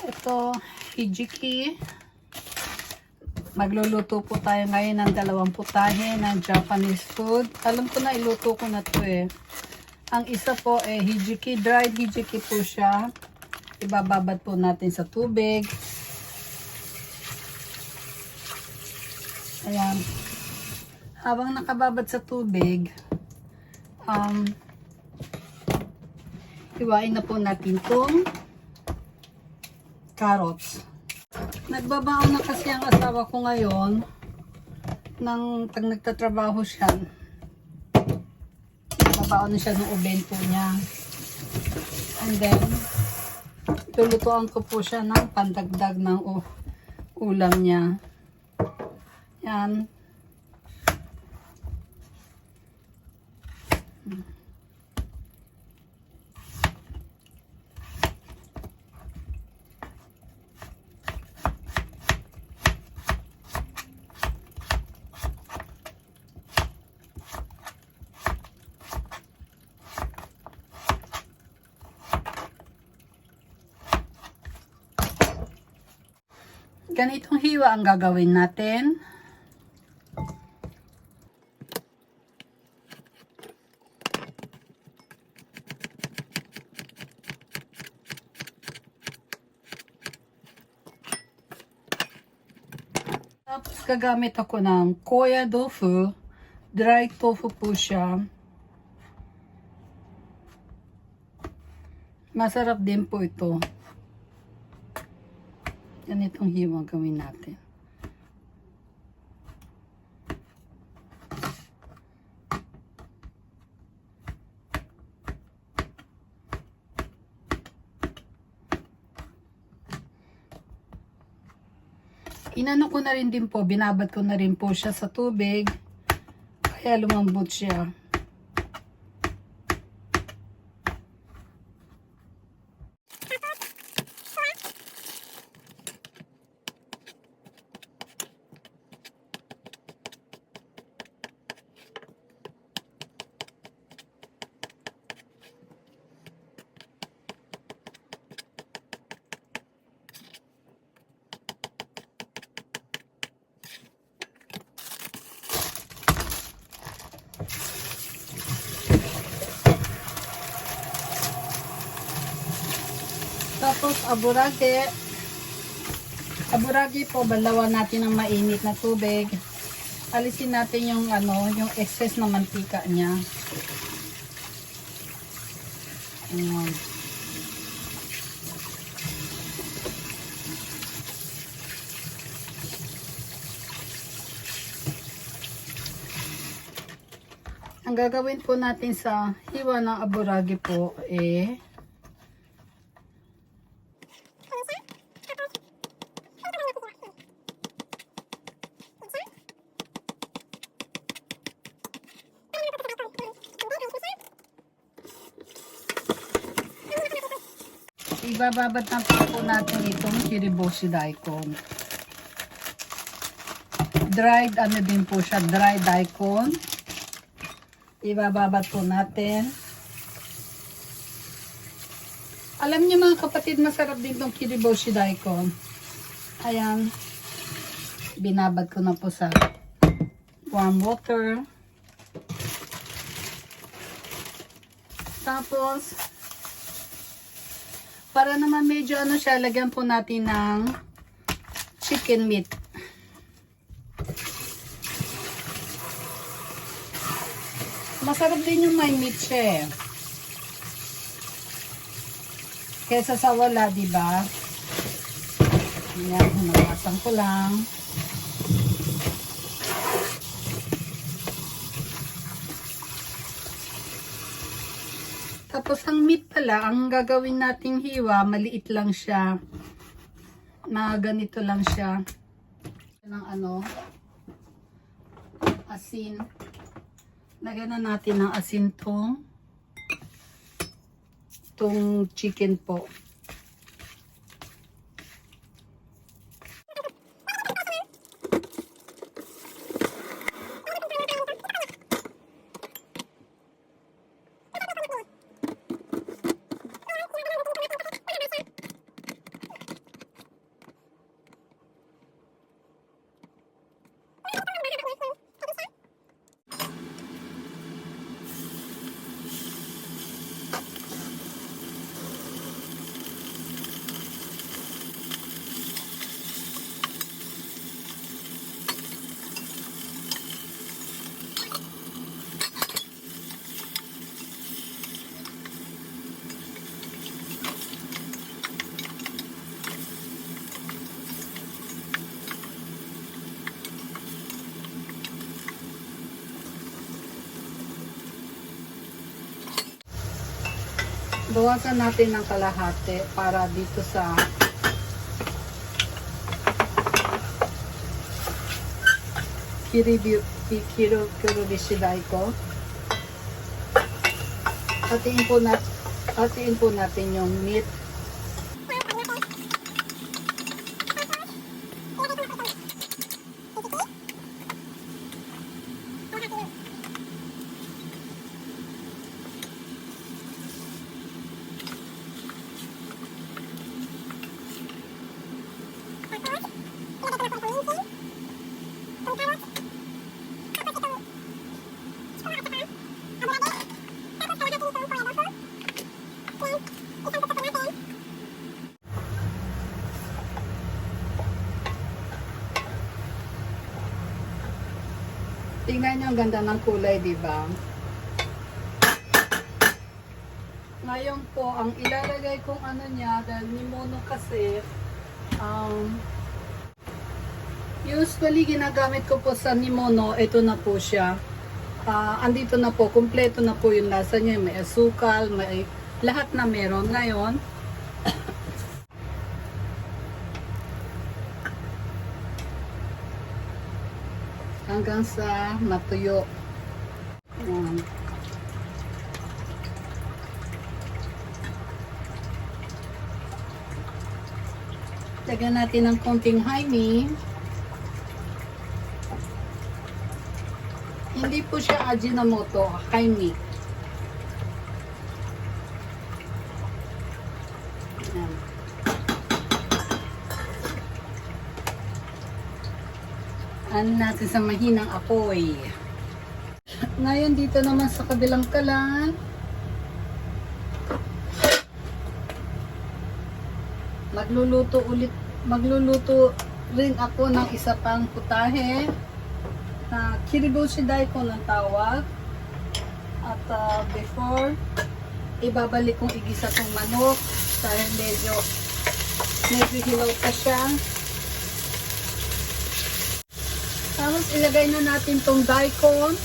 Ito, hijiki. Magluluto po tayo ngayon ng dalawang putahe ng Japanese food. Alam ko na iluto ko na to eh. Ang isa po hijiki, dried hijiki po siya. Ibababad po natin sa tubig. Ayan. Habang nakababad sa tubig, hiwain na po natin itong carrots. Nagbabaon na kasi ang asawa ko ngayon pag nagtatrabaho siya. Nagbabaon na siya ng ubento niya. And then, lulutuan ko po siya ng pandagdag ng ulam niya. Yan. Ganitong hiwa ang gagawin natin. Tapos gagamit ako ng koya tofu. Dry tofu po siya. Masarap din po ito. Ganitong hiwa gawin natin. Inano ko na rin din po, binabad ko na rin po siya sa tubig. Kaya lumambot siya. Tapos aburage. Aburage po, balawan natin ng mainit na tubig. Alisin natin yung yung excess na mantika niya. Ayan. Ang gagawin po natin sa hiwa ng aburage po ibababad na po natin itong kiriboshi daikon. Dried din po siya, dried daikon. Ibababad po natin. Alam niyo mga kapatid, masarap din itong kiriboshi daikon. Ayan. Binabad ko na po sa warm water. Tapos, para naman medyo siya, lagyan po natin ng chicken meat. Masarap din yung may meat siya eh. Kesa sa wala, diba? Ayan, hunawasan ko lang. Tapos ang meat pala, ang gagawin nating hiwa, maliit lang siya. Na ganito lang siya. Ng asin. Lagyan na natin ng asin tong chicken po. bawasan natin ng kalahati para dito sa kirubishiday ko. Hatiin po natin yung meat. Tingnan nyo ang ganda ng kulay, di ba? Ngayon po, ang ilalagay kong ano niya, dahil nimono kasi, usually ginagamit ko po sa nimono, ito na po siya. Andito na po, kumpleto na po yung lasa niya. May asukal, may lahat na meron. Ngayon, hanggang sa matuyo. Ayan. Lagyan natin ng konting honey. Hindi po siya Ajinomoto, honey. Ayan. Ano natin sa mahinang apoy. Ngayon dito naman sa kabilang kalan, magluluto rin ako ng isa pang putahe na kiribushiday ko ng tawag. At before, ibabalik kong igisa tong manok dahil medyo hilaw pa siya. Tapos ilagay na natin tong daikon,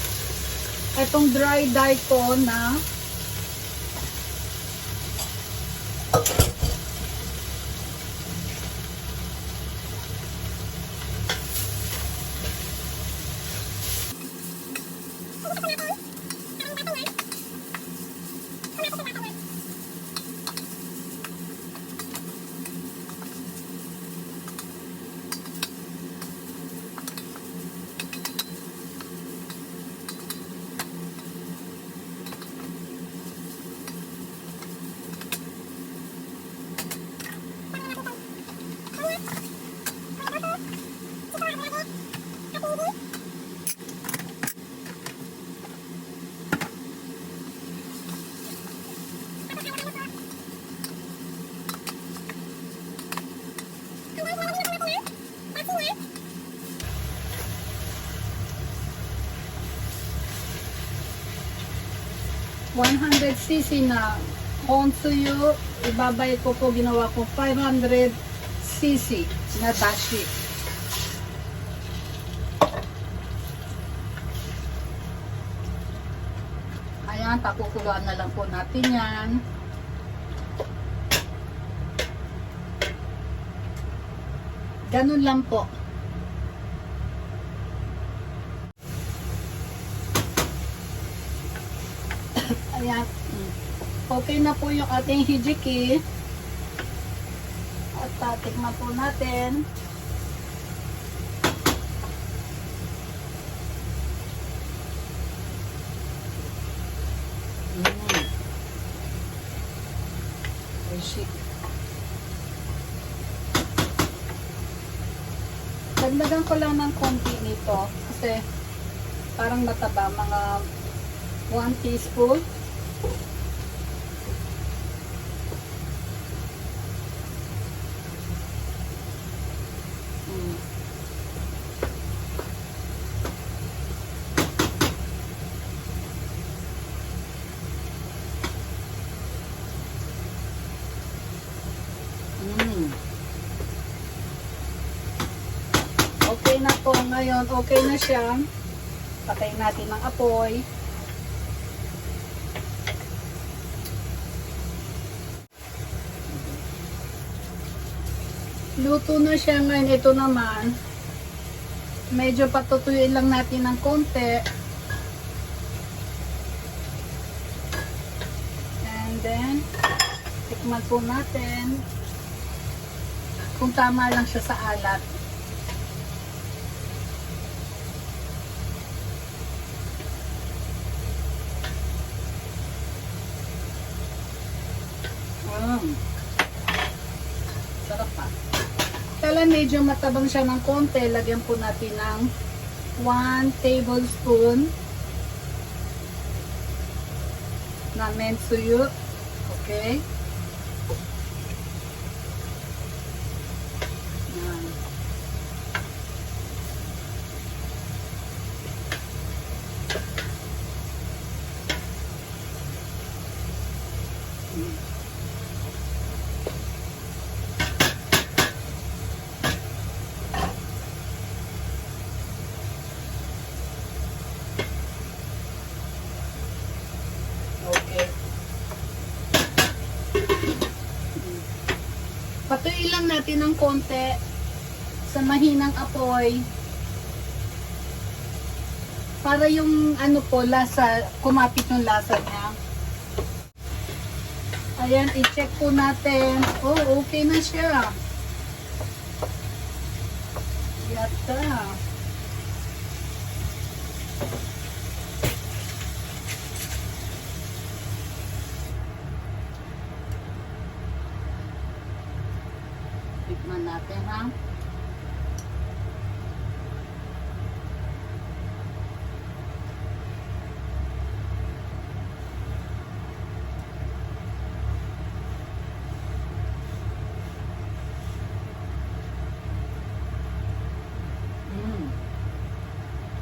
itong dry daikon na cc na onsuyu, ibabay ko po, ginawa ko 500cc na dashi. Ayan, pakukuluan na lang po natin yan. Ganun lang po. Ayan. Okay na po yung ating hijiki. At tatikman po natin. Oishi. Dagdagan ko lang ng konti nito kasi parang mataba, mga 1 teaspoon. Okay na po ngayon, okay na siya. Patayin natin ang apoy. Luto na siya ngayon. Ito naman, medyo patutuyuin lang natin ng konti. And then, tikman po natin kung tama lang siya sa alat. Sarap pa. Kaya medyo matabang siya ng konti, lagyan po natin ng 1 tablespoon na mensuyo. Okay? Yan. Okay. Patuloy lang natin ng konti sa mahinang apoy para yung ano po, lasa, kumapit yung lasa niya. Ayan, i-check po natin. Oh, okay na siya. Yata. Tikman natin, ha?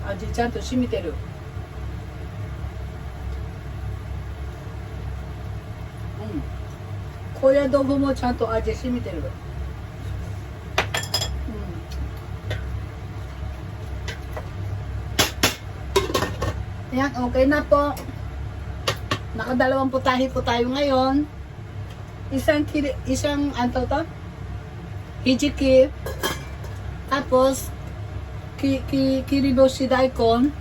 Aji ちゃんと染みてる。高野豆腐もちゃんと味染みてる。Ayan, okay na po. Nakadalawang putahe po tayo ngayon. Isang ano to? Hijiki. Tapos, kiriboshi daikon.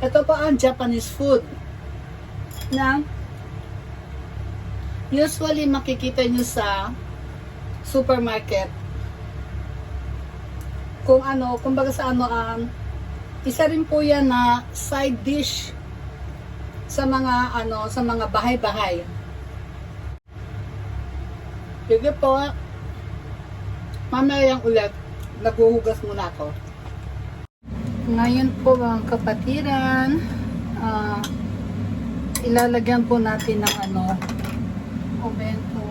Ito po ang Japanese food na usually makikita nyo sa supermarket. Kung ano, kumbaga sa ano, isa rin po yan na side dish sa mga ano, sa mga bahay-bahay. Sige po. Mamaya yung ulit, naghuhugas muna ako. Ngayon po mga kapatiran, ilalagyan po natin ng ano, obento.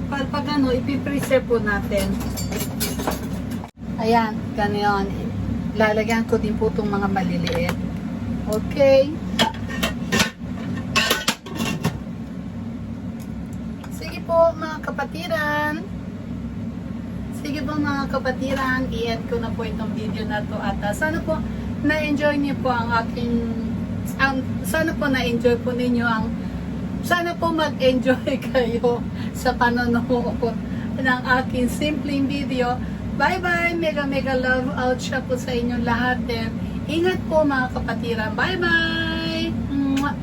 Pag ano, ipipreserve po natin. Ayan, ganyan. Lalagyan ko din po itong mga maliliit. Okay. Sige po mga kapatiran. Sige po mga kapatiran, i-end ko na po itong video na to at sana po na-enjoy niyo po ang aking sana po na-enjoy po ninyo ang sana po mag-enjoy kayo sa panonood ng aking simpleng video. Bye bye, mega mega love out siya po sa inyong lahat din. Ingat po mga kapatiran. Bye bye. Mwah!